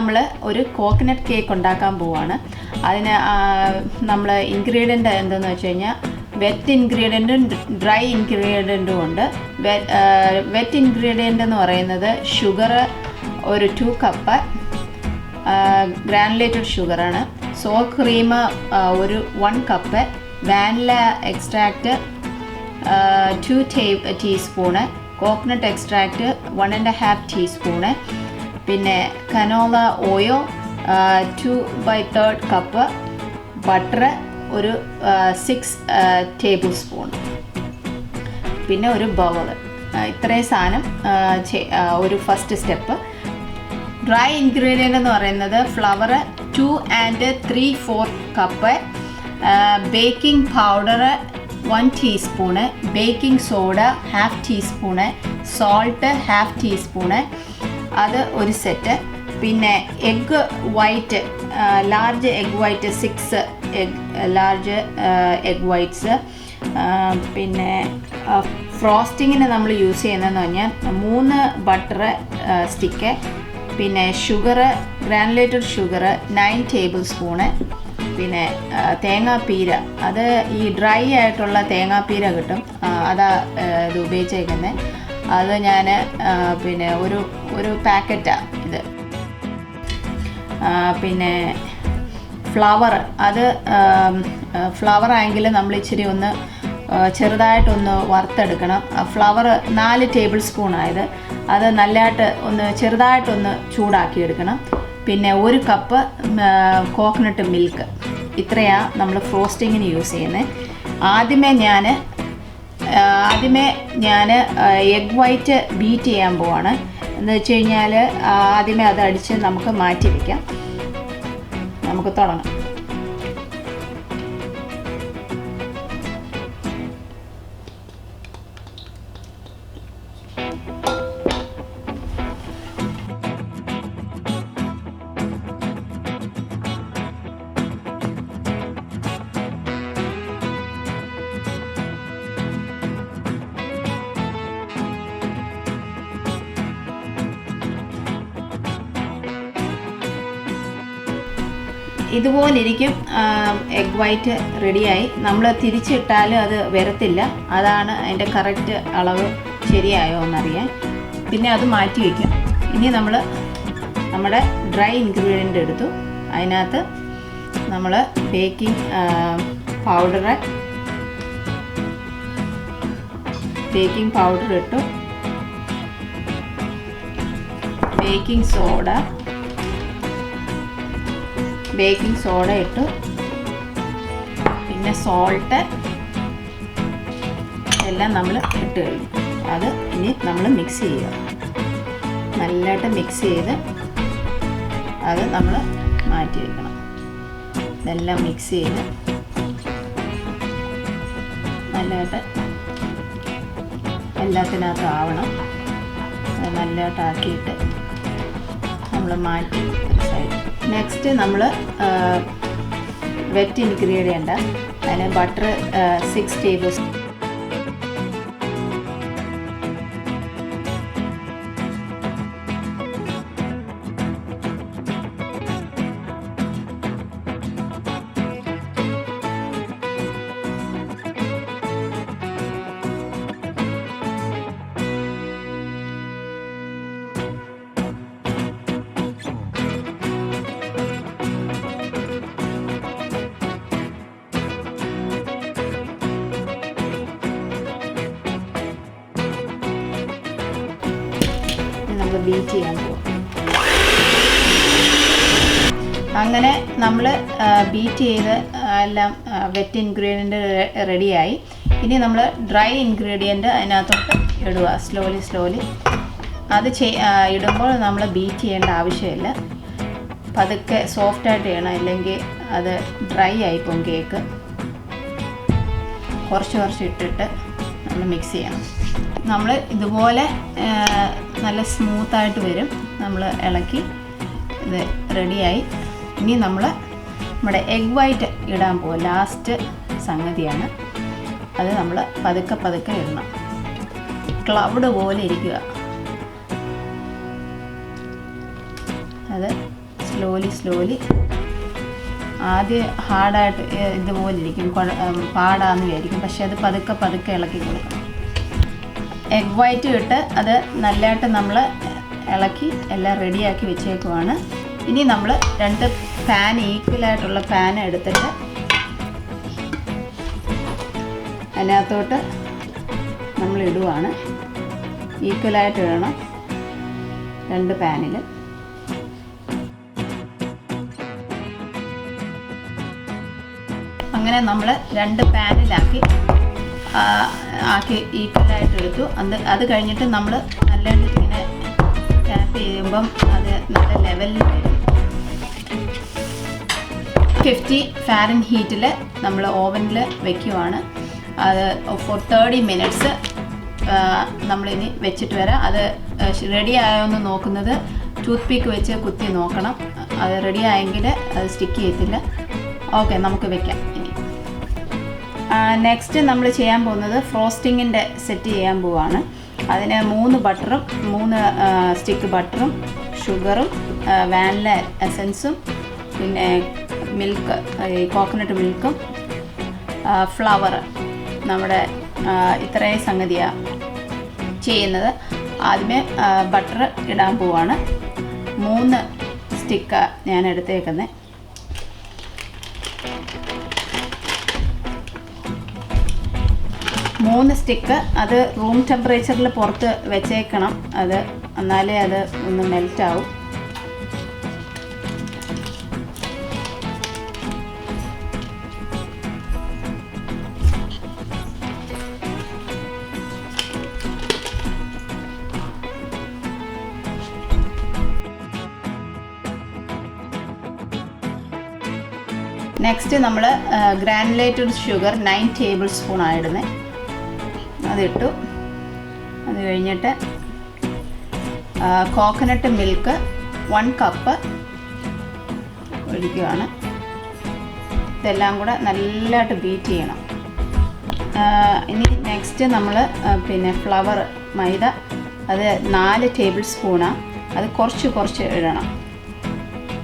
നമ്മൾ ഒരു coconut cake ഉണ്ടാക്കാൻ പോവാണ്. അതിന് നമ്മൾ ഇൻഗ്രീഡിയൻ്റ് എന്തെന്ന് വെച്ച് കഴിഞ്ഞാൽ വെറ്റ് ഇൻഗ്രീഡിയൻറ്റും ഡ്രൈ ഇൻഗ്രീഡിയൻറ്റും ഉണ്ട്. വെറ്റ് ഇൻഗ്രീഡിയൻ്റ് എന്ന് പറയുന്നത് ഷുഗർ ഒരു 2 കപ്പ് ഗ്രാനുലേറ്റഡ് ഷുഗറാണ്. സോർ ക്രീം ഒരു 1 cup, vanilla extract 2 teaspoon, coconut extract 1.5 teaspoon, പിന്നെ കനോല ഓയിൽ 2/3 കപ്പ്, ബട്ടർ ഒരു 6 ടേബിൾ സ്പൂൺ, പിന്നെ ഒരു ബൗൾ. ഇത്രയും സാധനം ഒരു ഫസ്റ്റ് സ്റ്റെപ്പ്. ഡ്രൈ ഇൻഗ്രീഡിയൻ്റ് എന്ന് പറയുന്നത് flower 2 and 3/4 cup, baking powder 1 teaspoon, baking soda 1/2 teaspoon, salt 1/2 teaspoon, അത് ഒരു സെറ്റ്. പിന്നെ egg white, large egg white 6 large egg whites. പിന്നെ ഫ്രോസ്റ്റിങ്ങിന് നമ്മൾ യൂസ് ചെയ്യുന്നതെന്ന് പറഞ്ഞാൽ 3 ബട്ടർ സ്റ്റിക്ക്, പിന്നെ sugar granulated sugar 9 table spoon, പിന്നെ തേങ്ങാപ്പീര, അത് ഈ ഡ്രൈ ആയിട്ടുള്ള തേങ്ങാപ്പീര കിട്ടും, അതാ ഇത് ഉപയോഗിച്ചേക്കുന്നത്. അത് ഞാൻ പിന്നെ ഒരു പാക്കറ്റാണ് ഇത്. പിന്നെ ഫ്ലവർ, അത് ഫ്ലവർ ആയെങ്കിൽ നമ്മൾ ഇച്ചിരി ഒന്ന് ചെറുതായിട്ടൊന്ന് വറുത്തെടുക്കണം. ഫ്ലവർ 4 ടേബിൾ സ്പൂണായത്, അത് നല്ലതായിട്ട് ഒന്ന് ചെറുതായിട്ടൊന്ന് ചൂടാക്കിയെടുക്കണം. പിന്നെ 1 കപ്പ് കോക്കനട്ട് മിൽക്ക്. ഇത്രയാണ് നമ്മൾ ഫ്രോസ്റ്റിങ്ങിന് യൂസ് ചെയ്യുന്നത്. ആദ്യമേ ഞാൻ എഗ് വൈറ്റ് ബീറ്റ് ചെയ്യാൻ പോവാണ്. എന്ന് വെച്ച് കഴിഞ്ഞാൽ ആദ്യമേ അത് അടിച്ച് നമുക്ക് മാറ്റി വയ്ക്കാം. നമുക്ക് തുടങ്ങാം. ഇതുപോലിരിക്കും എഗ് വൈറ്റ് റെഡിയായി. നമ്മൾ തിരിച്ചിട്ടാൽ അത് വരത്തില്ല. അതാണ് അതിൻ്റെ കറക്റ്റ് അളവ് ശരിയായോ എന്നറിയാൻ. പിന്നെ അത് മാറ്റി വയ്ക്കാം. ഇനി നമ്മൾ നമ്മുടെ ഡ്രൈ ഇൻഗ്രീഡിയൻ്റ് എടുത്തു. അതിനകത്ത് നമ്മൾ ബേക്കിംഗ് പൗഡർ ഇട്ടു, ബേക്കിംഗ് സോഡ ഇട്ടു, പിന്നെ സോൾട്ട് എല്ലാം നമ്മൾ ഇട്ട് കഴിഞ്ഞു. അത് ഇനി നമ്മൾ മിക്സ് ചെയ്യുക. നല്ലതായിട്ട് മിക്സ് ചെയ്ത് അത് നമ്മൾ മാറ്റി വയ്ക്കണം. ഇതെല്ലാം മിക്സ് ചെയ്ത് നല്ലതായിട്ട് എല്ലാത്തിനകത്തും ആവണം. അത് നല്ലതായിട്ട് ആക്കിയിട്ട് നമ്മൾ മാറ്റി സൈഡ്. നെക്സ്റ്റ് നമ്മൾ വെറ്റ് ഇൻഗ്രീഡിയൻ്റ്, അതിന് ബട്ടർ 6 ടേബിൾ സ്പൂൺ, ബീറ്റ് ചെയ്യാൻ പോകും. അങ്ങനെ നമ്മൾ ബീറ്റ് ചെയ്ത് എല്ലാം വെറ്റ് ഇൻഗ്രീഡിയൻ്റ് റെഡിയായി. ഇനി നമ്മൾ ഡ്രൈ ഇൻഗ്രീഡിയൻ്റ് അതിനകത്തോട്ട് ഇടുക. സ്ലോലി അത് ഇടുമ്പോൾ നമ്മൾ ബീറ്റ് ചെയ്യേണ്ട ആവശ്യമില്ല. പതുക്കെ സോഫ്റ്റായിട്ട് ചെയ്യണം, ഇല്ലെങ്കിൽ അത് ഡ്രൈ ആയിപ്പോകും കേക്ക്. കുറച്ച് ഇട്ടിട്ട് നമ്മൾ മിക്സ് ചെയ്യണം. നമ്മൾ ഇതുപോലെ നല്ല സ്മൂത്തായിട്ട് വരും. നമ്മൾ ഇളക്കി ഇത് റെഡിയായി. ഇനി നമ്മൾ നമ്മുടെ എഗ് വൈറ്റ് ഇടാൻ പോകും. ലാസ്റ്റ് സംഗതിയാണ് അത്. നമ്മൾ പതുക്കെ ഇടണം. ക്ലൗഡ് പോലെ ഇരിക്കുക. അത് സ്ലോലി ആദ്യം ഹാർഡായിട്ട് ഇതുപോലെ ഇരിക്കും, പാടാന്ന് വിചാരിക്കും. പക്ഷെ അത് പതുക്കെ ഇളക്കി കൊടുക്കണം. എഗ് വൈറ്റ് ഇട്ട് അത് നല്ലതായിട്ട് നമ്മൾ ഇളക്കി എല്ലാം റെഡിയാക്കി വെച്ചേക്കുവാണ്. ഇനി നമ്മൾ 2 പാൻ ഈക്വലായിട്ടുള്ള പാൻ എടുത്തിട്ട് അതിനകത്തോട്ട് നമ്മൾ ഇടുവാണ്. ഈക്വലായിട്ട് ഇടണം 2 പാനിൽ. അങ്ങനെ നമ്മൾ 2 പാനിലാക്കി ഈക്വലായിട്ട് എടുത്തു. അത് കഴിഞ്ഞിട്ട് നമ്മൾ നല്ലതായിട്ട് ഇങ്ങനെ ടാപ്പ് ചെയ്യുമ്പം അത് നല്ല ലെവലിൽ വരും. 50 ഫാരൻഹീറ്റിൽ നമ്മൾ ഓവനിൽ വെക്കുവാണ്. അത് ഫോർ 30 മിനിറ്റ്സ് നമ്മളിനി വെച്ചിട്ട് വരാം. അത് റെഡി ആയോന്ന് നോക്കുന്നത് ടൂത്ത് പീക്ക് വെച്ച് കുത്തി നോക്കണം. അത് റെഡി ആയെങ്കിൽ അത് സ്റ്റിക്ക് ചെയ്യത്തില്ല. ഓക്കെ, നമുക്ക് വെക്കാം. ഇനി നെക്സ്റ്റ് നമ്മൾ ചെയ്യാൻ പോകുന്നത് ഫ്രോസ്റ്റിങ്ങിൻ്റെ സെറ്റ് ചെയ്യാൻ പോവാണ്. അതിന് 3 ബട്ടറും 3 സ്റ്റിക്ക് ബട്ടറും ഷുഗറും വാനില എസൻസും പിന്നെ മിൽക്ക്, കോക്കനട്ട് മിൽക്കും ഫ്ലവർ, നമ്മുടെ ഇത്രയും സംഗതിയാണ് ചെയ്യുന്നത്. ആദ്യമേ ബട്ടർ ഇടാൻ പോവാണ്. 3 സ്റ്റിക്ക് ഞാൻ എടുത്തേക്കുന്നത്. മൂന്ന് സ്റ്റിക്ക് അത് റൂം ടെമ്പറേച്ചറിൽ പുറത്ത് വെച്ചേക്കണം. അത് എന്നാലേ അത് ഒന്ന് മെൽറ്റാവും. നെക്സ്റ്റ് നമ്മൾ ഗ്രാനുലേറ്റഡ് ഷുഗർ 9 ടേബിൾ സ്പൂൺ ആയിടുന്നത്, അതിട്ടു. അത് കഴിഞ്ഞിട്ട് കോക്കനട്ട് മിൽക്ക് 1 കപ്പ് ഒഴിക്കുകയാണ്. ഇതെല്ലാം കൂടെ നല്ലതായിട്ട് ബീറ്റ് ചെയ്യണം. ഇനി നെക്സ്റ്റ് നമ്മൾ പിന്നെ ഫ്ലവർ മൈദ അത് 4 ടേബിൾ സ്പൂണാണ്. അത് കുറച്ച് ഇടണം.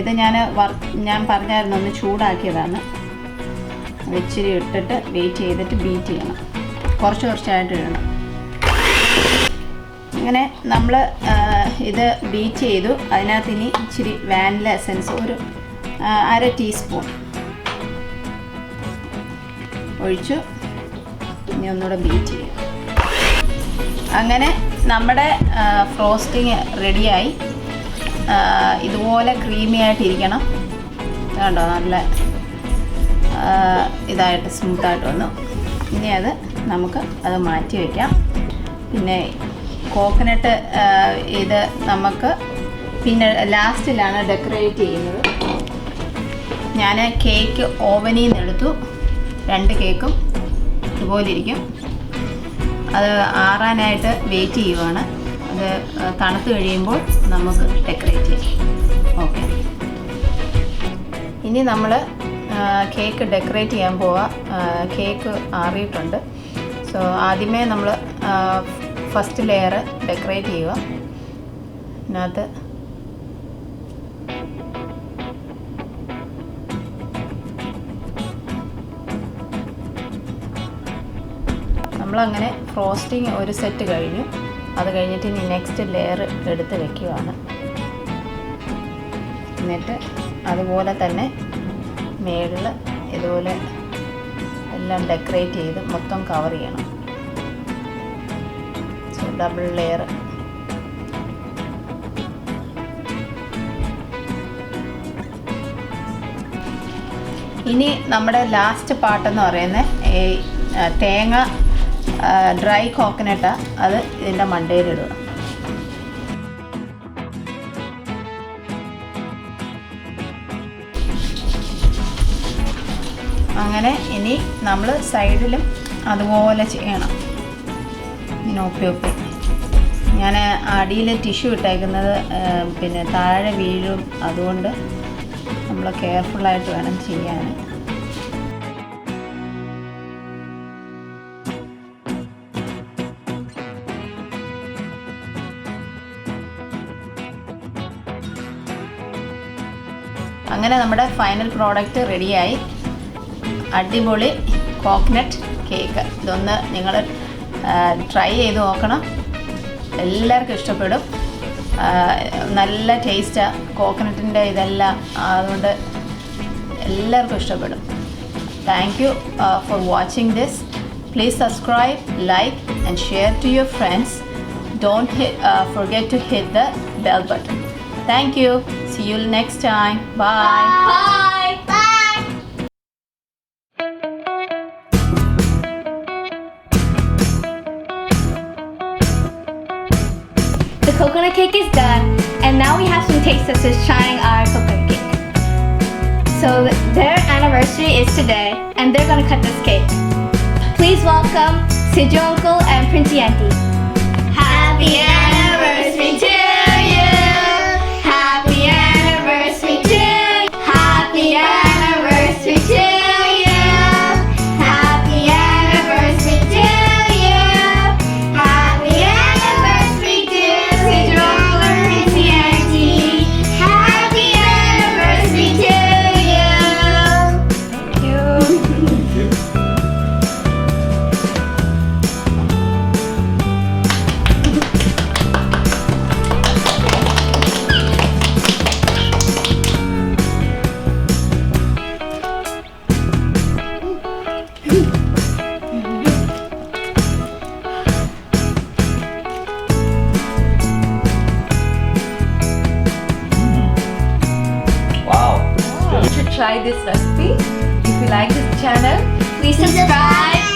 ഇത് ഞാൻ പറഞ്ഞായിരുന്നു ഒന്ന് ചൂടാക്കിയതാണ്. അത് ഇച്ചിരി ഇട്ടിട്ട് വെയിറ്റ് ചെയ്തിട്ട് ബീറ്റ് ചെയ്യണം. കുറച്ചായിട്ട് ഇടണം. ഇങ്ങനെ നമ്മൾ ഇത് ബീറ്റ് ചെയ്തു. അതിനകത്ത് ഇനി ഇച്ചിരി വാനില എസൻസ് ഒരു 1/2 ടീസ്പൂൺ ഒഴിച്ചു. ഇനി ഒന്നുകൂടെ ബീറ്റ് ചെയ്യും. അങ്ങനെ നമ്മുടെ ഫ്രോസ്റ്റിങ് റെഡിയായി. ഇതുപോലെ ക്രീമി ആയിട്ടിരിക്കണം. കണ്ടോ, നല്ല ഇതായിട്ട് സ്മൂത്തായിട്ട് വന്നു. ഇനി നമുക്ക് അത് മാറ്റി വയ്ക്കാം. പിന്നെ കോക്കനട്ട് ഇത് നമുക്ക് പിന്നെ ലാസ്റ്റിലാണ് ഡെക്കറേറ്റ് ചെയ്യുന്നത്. ഞാൻ കേക്ക് ഓവനിൽ നിന്ന് എടുത്തു. 2 കേക്കും ഇതുപോലെ ഇരിക്കും. അത് ആറാനായിട്ട് വെയിറ്റ് ചെയ്യുവാണ്. അത് തണുത്ത് കഴിയുമ്പോൾ നമുക്ക് ഡെക്കറേറ്റ് ചെയ്യാം. ഓക്കെ, ഇനി നമ്മൾ കേക്ക് ഡെക്കറേറ്റ് ചെയ്യാൻ പോവാം. കേക്ക് ആറിയിട്ടുണ്ട്. സോ ആദ്യമേ നമ്മൾ ഫസ്റ്റ് ലെയർ ഡെക്കറേറ്റ് ചെയ്യുക. ഇതിനകത്ത് നമ്മളങ്ങനെ ഫ്രോസ്റ്റിങ് ഒരു സെറ്റ് കഴിഞ്ഞു. അത് കഴിഞ്ഞിട്ട് ഇനി നെക്സ്റ്റ് ലെയർ എടുത്ത് വെക്കുകയാണ്. എന്നിട്ട് അതുപോലെ തന്നെ മേളിൽ ഇതുപോലെ എല്ലാം ഡെക്കറേറ്റ് ചെയ്ത് മൊത്തം കവർ ചെയ്യണം. Double layer. ഇനി നമ്മുടെ ലാസ്റ്റ് പാർട്ടെന്ന് പറയുന്നത് തേങ്ങ ഡ്രൈ കോക്കനട്ടാണ്. അത് ഇതിൻ്റെ മണ്ടയിലിടുക. അങ്ങനെ ഇനി നമ്മൾ സൈഡിലും അതുപോലെ ചെയ്യണം. ഇങ്ങനെ ഒപ്പി ഞാൻ അടിയിൽ ടിഷ്യൂ ഇട്ടേക്കുന്നത് പിന്നെ താഴെ വീഴും. അതുകൊണ്ട് നമ്മൾ കെയർഫുള്ളായിട്ട് വേണം ചെയ്യാൻ. അങ്ങനെ നമ്മുടെ ഫൈനൽ പ്രോഡക്റ്റ് റെഡിയായി. അടിപൊളി കോക്കനട്ട് കേക്ക്. ഇതൊന്ന് നിങ്ങൾ ട്രൈ ചെയ്ത് നോക്കണം, എല്ലാവർക്കും ഇഷ്ടപ്പെടും. നല്ല ടേസ്റ്റാണ് കോക്കനട്ടിൻ്റെ ഇതെല്ലാം, അതുകൊണ്ട് എല്ലാവർക്കും ഇഷ്ടപ്പെടും. Thank you for watching this. Please subscribe, like and share to your friends. Don't forget to hit the bell button. Thank you. See you next time. Bye. Bye. Bye. The coconut cake is done, and now we have some taste testers trying our coconut cake. So their anniversary is today, and they're gonna cut this cake. Please welcome Sidjo Uncle and Princey Auntie. Happy anniversary to you. Happy anniversary to you. Happy anniversary to you. Happy anniversary to you. Happy anniversary to Sidjo Uncle and Princey Auntie. Happy anniversary to you. Thank you. Wow. You should try this recipe. If you like this channel, Please subscribe.